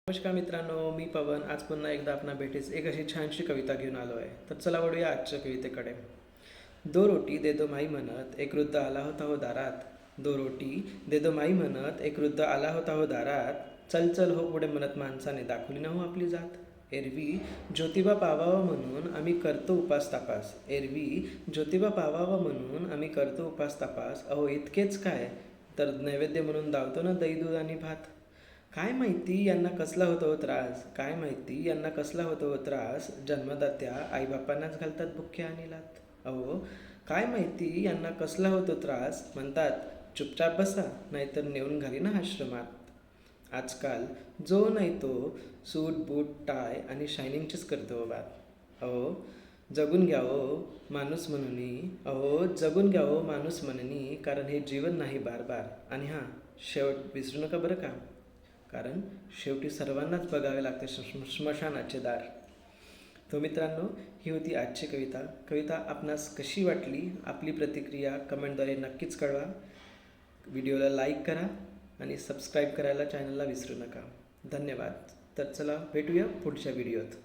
नमस्कार मित्रांनो, मी पवन आज पुन्हा एकदा आपणा भेटीस एक अशी छानशी कविता घेऊन आलो आहे. तर चला वळूया आजच्या कवितेकडे. दो रोटी दे दो माई म्हणत एक वृद्ध आला होता हो दारात. दो रोटी दे दो माई म्हणत एक वृद्ध आला होता हो दारात. चल चल हो पुढे म्हणत माणसाने दाखवली ना हो आपली जात. एरवी ज्योतिबा पावावा म्हणून आम्ही करतो उपास तापास. एरवी ज्योतिबा पावावा म्हणून आम्ही करतो उपास तापास. अहो इतकेच काय तर नैवेद्य म्हणून दावतो ना दही दूध आणि भात. काय माहिती यांना कसला होतो हो त्रास. काय माहिती यांना कसला होतो हो त्रास. जन्मदात्या आईबापांनाच घालतात बुक्क्या आणि लात. अहो काय माहिती यांना कसला होतो त्रास. म्हणतात चुपचाप बसा नाहीतर नेऊन घाली ना आश्रमात. आजकाल जो नाही तो सूट बूट टाय आणि शायनिंगचीच करतो बात. अहो जगून घ्यावो माणूस म्हणून. अहो जगून घ्यावो माणूस म्हणून. कारण हे जीवन नाही बार बार. आणि हां, शेवट विसरू नका बरं का, कारण शेवटी सर्वांनाच बघावे लागते स्मशानाचे दार. तो मित्रांनो, ही होती आजची कविता आपणास कशी वाटली आपली प्रतिक्रिया कमेंटद्वारे नक्कीच कळवा. व्हिडिओला लाईक करा आणि सबस्क्राईब करायला चॅनलला विसरू नका. धन्यवाद. तर चला भेटूया पुढच्या व्हिडिओत.